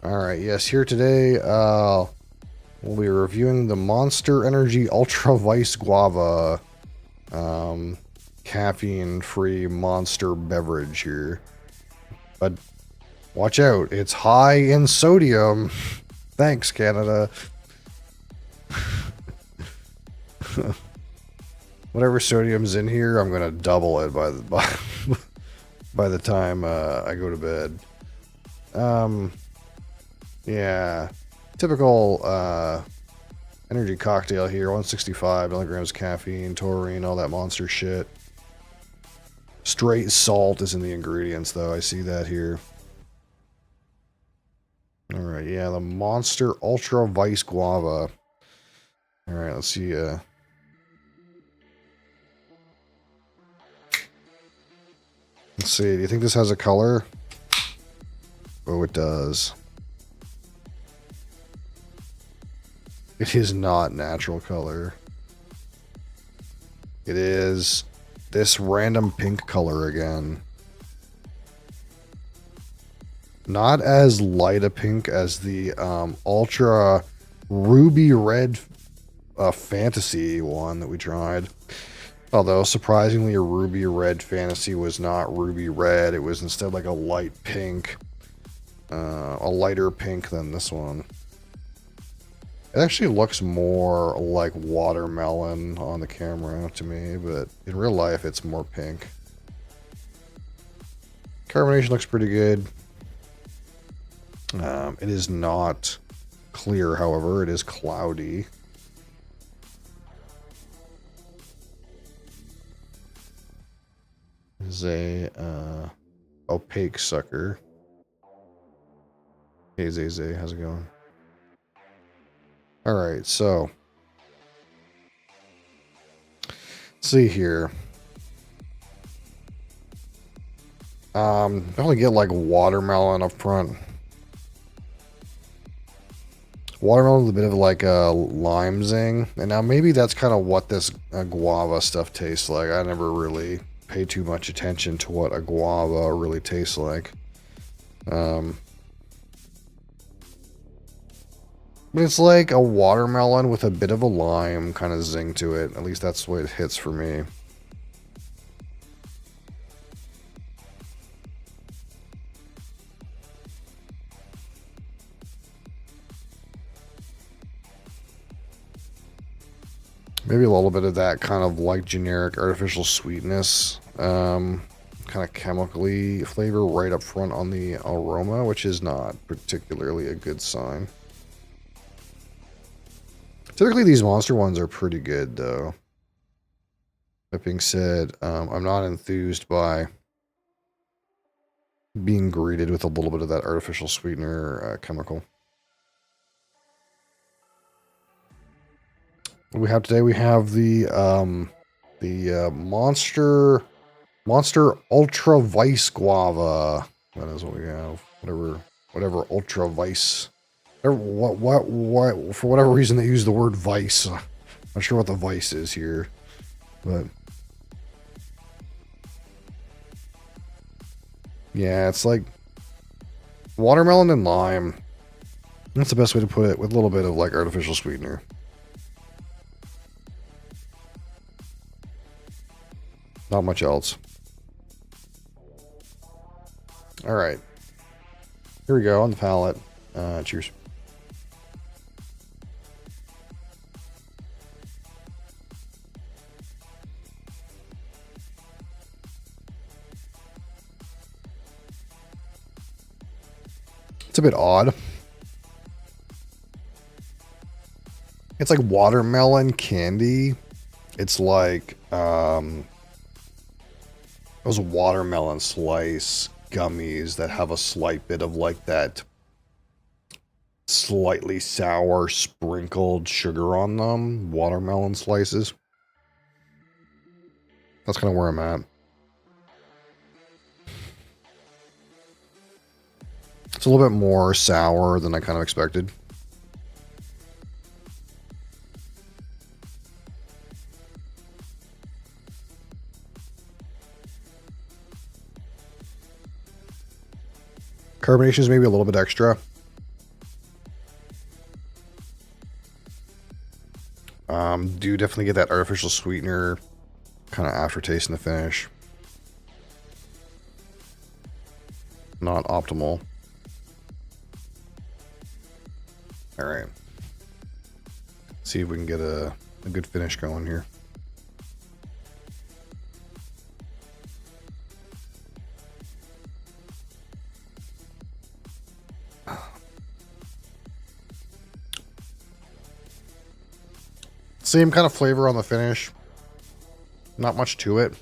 Alright, yes, here today, we'll be reviewing the Monster Energy Ultra Vice Guava, caffeine-free monster beverage here. But watch out, it's high in sodium. Thanks, Canada. Whatever sodium's in here, I'm gonna double it by the time I go to bed. Yeah, typical energy cocktail here. 165 milligrams caffeine, taurine, all that monster shit. Straight salt is in the ingredients, though. I see that here. All right, yeah, the Monster Ultra Vice Guava. All right, let's see. Let's see. Do you think this has a color? Oh, it does. It is not natural color. It is this random pink color again. Not as light a pink as the ultra ruby red fantasy one that we tried. Although, surprisingly, a ruby red fantasy was not ruby red. It was instead like a light pink. A lighter pink than this one. It actually looks more like watermelon on the camera to me, but in real life it's more pink. Carbonation looks pretty good. It is not clear, however. It is cloudy. It is a opaque sucker. Hey Zay, how's it going? Alright, so let's see here. Definitely get like watermelon up front. Watermelon with a bit of like a lime zing. And now maybe that's kind of what this guava stuff tastes like. I never really pay too much attention to what a guava really tastes like. But it's like a watermelon with a bit of a lime kind of zing to it. At least that's the way it hits for me. Maybe a little bit of that kind of like generic artificial sweetness, kind of chemically flavor right up front on the aroma, which is not particularly a good sign. Typically, these monster ones are pretty good, though. That being said, I'm not enthused by being greeted with a little bit of that artificial sweetener chemical. What we have today, we have the Monster Ultra Vice Guava. That is what we have. Whatever Ultra Vice. What? For whatever reason, they use the word vice. Not sure what the vice is here, but yeah, it's like watermelon and lime. That's the best way to put it, with a little bit of like artificial sweetener. Not much else. All right, here we go on the palate. Cheers. It's a bit odd. It's like watermelon candy. It's like those watermelon slice gummies that have a slight bit of like that slightly sour sprinkled sugar on them. Watermelon slices. That's kind of where I'm at. It's a little bit more sour than I kind of expected. Carbonation is maybe a little bit extra. Do definitely get that artificial sweetener kind of aftertaste in the finish. Not optimal. All right. See if we can get a good finish going here. Same kind of flavor on the finish. Not much to it.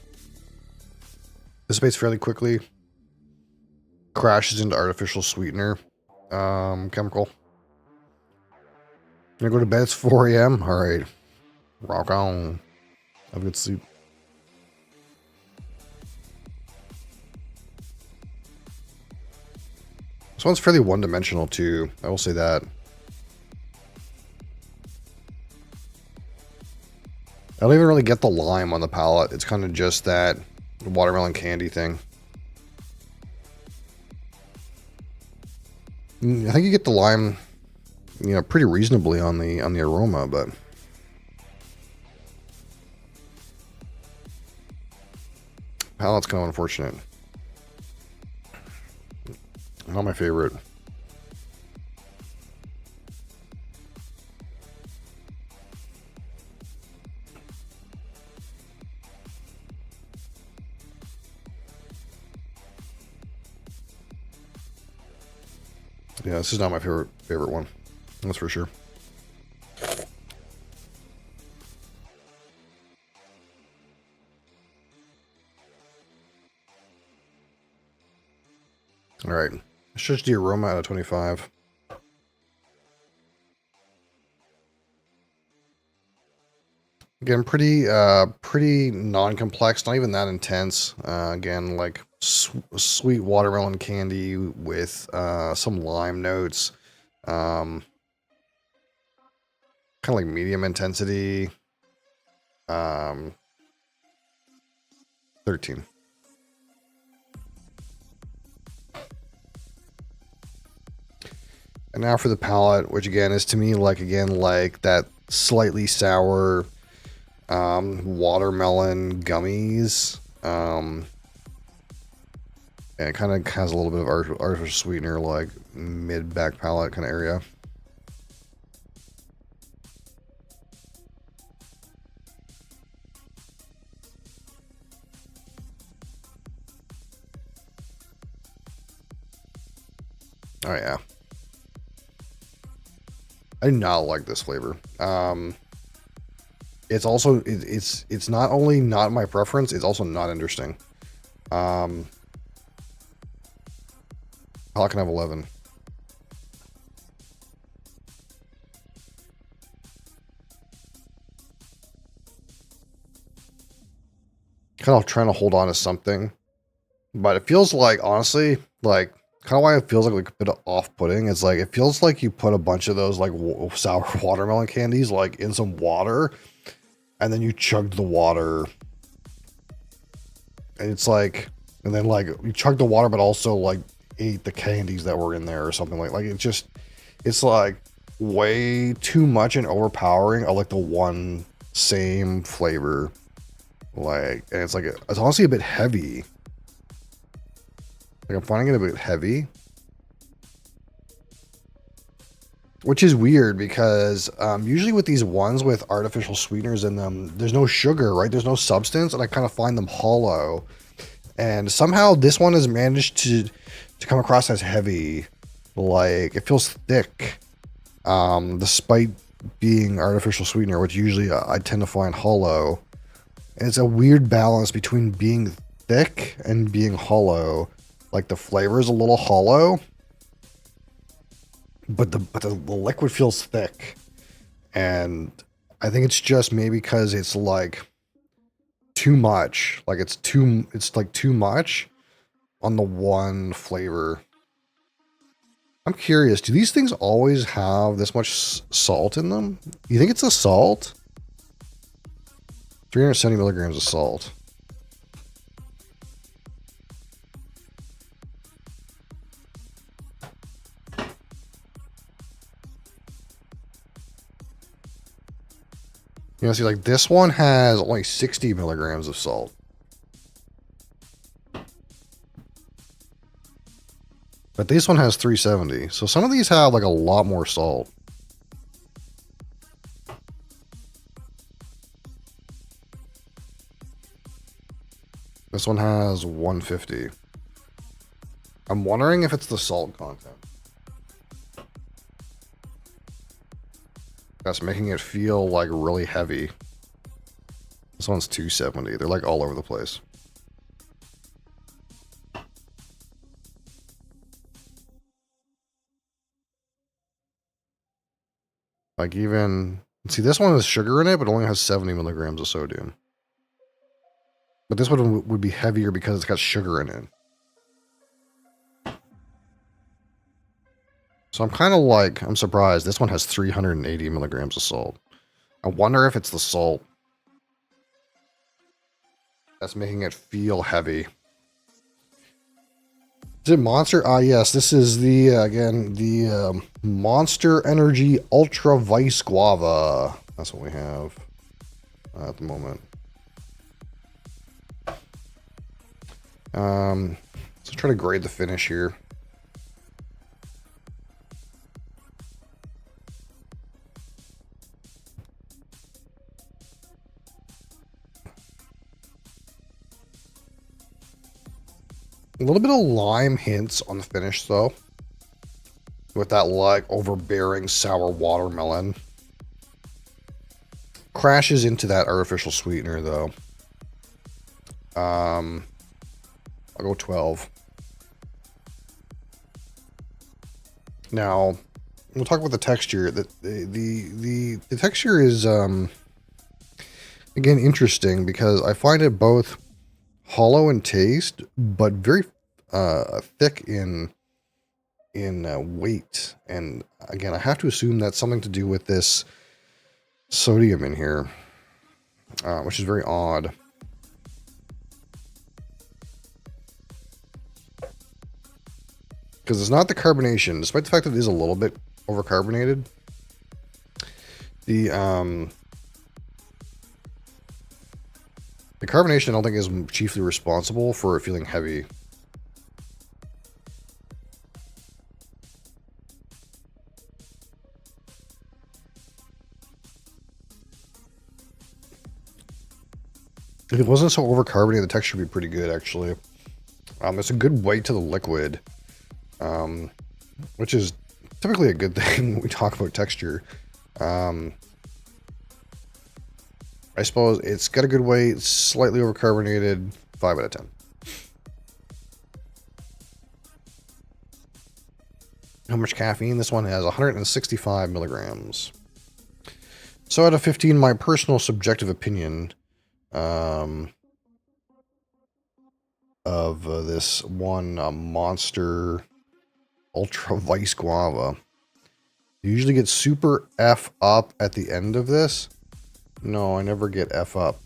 Dissipates fairly quickly. Crashes into artificial sweetener chemical. Gonna go to bed. It's 4 a.m. All right. Rock on. Have a good sleep. This one's fairly one-dimensional too. I will say that. I don't even really get the lime on the palate. It's kind of just that watermelon candy thing. I think you get the lime, pretty reasonably on the aroma, but palate's kind of unfortunate. Not my favorite. Yeah, this is not my favorite one. That's for sure. All right. Let's judge the aroma out of 25. Again, pretty non-complex, not even that intense. Again, like sweet watermelon candy with some lime notes. Kind of like medium intensity. 13. And now for the palate, which again is to me like that slightly sour watermelon gummies. And it kind of has a little bit of artificial sweetener, like mid back palate kind of area. Oh yeah. I do not like this flavor. It's also it's not only not my preference, it's also not interesting. How can I have 11? Kind of trying to hold on to something, but it feels like, honestly, like kind of why it feels like a bit of off-putting. It's like it feels like you put a bunch of those like sour watermelon candies like in some water, and then you chugged the water, and it's like, and then like you chugged the water, but also like ate the candies that were in there or something like it's like way too much and overpowering of like the one same flavor. Like, and it's like, it's honestly a bit heavy. Like, I'm finding it a bit heavy. Which is weird because usually with these ones with artificial sweeteners in them, there's no sugar, right? There's no substance, and I kind of find them hollow. And somehow this one has managed to come across as heavy. Like, it feels thick. Despite being artificial sweetener, which usually I tend to find hollow. And it's a weird balance between being thick and being hollow. Like, the flavor is a little hollow, but the liquid feels thick. And I think it's just maybe because it's like too much. Like, it's like too much on the one flavor. I'm curious, do these things always have this much salt in them? You think it's the salt? 370 milligrams of salt. You know, see, like this one has only 60 milligrams of salt. But this one has 370. So some of these have like a lot more salt. This one has 150. I'm wondering if it's the salt content that's making it feel like really heavy. This one's 270. They're like all over the place. Like even, see, this one has sugar in it, but only has 70 milligrams of sodium. But this one would be heavier because it's got sugar in it. So I'm kind of like, I'm surprised. This one has 380 milligrams of salt. I wonder if it's the salt that's making it feel heavy. Is it Monster? Ah, yes. This is the, again, the Monster Energy Ultra Vice Guava. That's what we have at the moment. Let's try to grade the finish here. A little bit of lime hints on the finish, though. With that, like, overbearing sour watermelon. Crashes into that artificial sweetener, though. I'll go 12. Now, we'll talk about the texture. The texture is, again, interesting because I find it both hollow in taste, but very thick in weight. And again, I have to assume that's something to do with this sodium in here, which is very odd. Because it's not the carbonation, despite the fact that it is a little bit overcarbonated. The carbonation I don't think is chiefly responsible for it feeling heavy. If it wasn't so overcarbonated, the texture would be pretty good, actually. It's a good weight to the liquid, which is typically a good thing when we talk about texture. I suppose it's got a good weight, slightly overcarbonated, 5 out of 10. How much caffeine? This one has 165 milligrams. So out of 15, my personal subjective opinion of this one Monster Ultra Vice Guava. You usually get super F up at the end of this. No, I never get F up.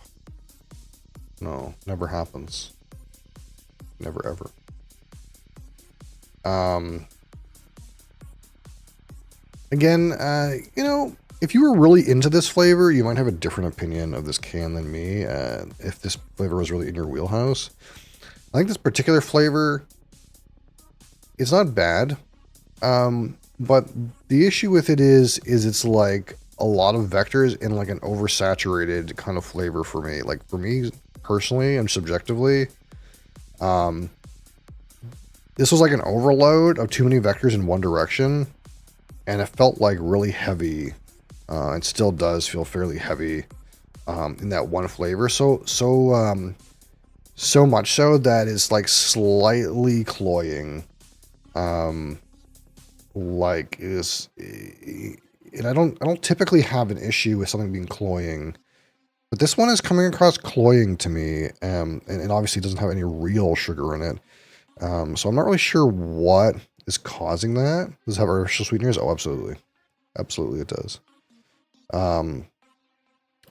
No, never happens. Never ever. Again, you know, if you were really into this flavor, you might have a different opinion of this can than me. If this flavor was really in your wheelhouse. I think this particular flavor, it's not bad. But the issue with it is it's like a lot of vectors in like an oversaturated kind of flavor for me. Like for me personally and subjectively, this was like an overload of too many vectors in one direction, and it felt like really heavy. It still does feel fairly heavy in that one flavor. So much so that it's like slightly cloying. Like is, and I don't typically have an issue with something being cloying, but this one is coming across cloying to me, and it obviously doesn't have any real sugar in it. So I'm not really sure what is causing that. Does it have artificial sweeteners? Oh, absolutely, absolutely it does.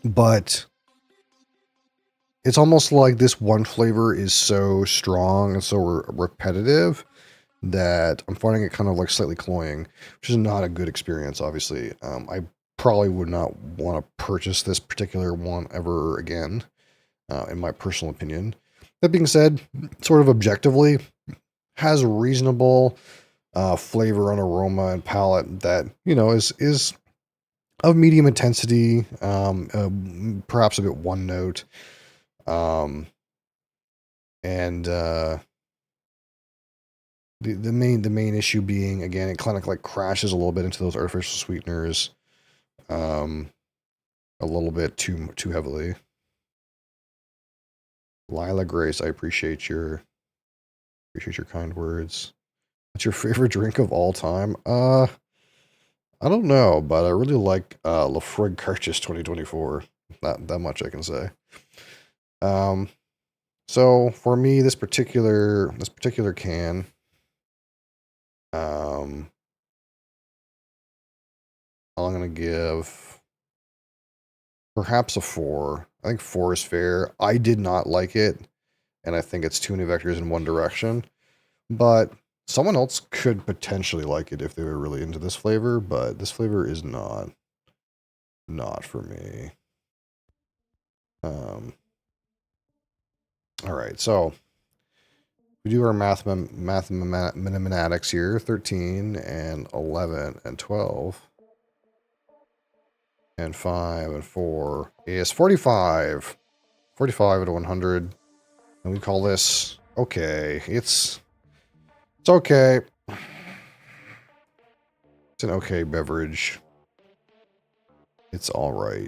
But it's almost like this one flavor is so strong and so repetitive that I'm finding it kind of like slightly cloying, which is not a good experience, obviously. I probably would not want to purchase this particular one ever again, in my personal opinion. That being said, sort of objectively, has reasonable flavor and aroma and palate that, is of medium intensity, perhaps a bit one note, um, and the main issue being, again, it kind of like crashes a little bit into those artificial sweeteners, um, a little bit too heavily. Lila Grace, I appreciate your kind words. What's your favorite drink of all time? I don't know, but I really like Lafroig Carchis 2024. That much I can say. Um, so for me, this particular can, um, I'm gonna give perhaps a 4. I think 4 is fair. I did not like it, and I think it's too many vectors in one direction. But someone else could potentially like it if they were really into this flavor, but this flavor is not for me. Um, all right, so we do our mathematics here: 13 and 11 and 12 and 5 and 4 is 45. 45 out of 100, and we call this okay. It's okay. It's an okay beverage. It's all right.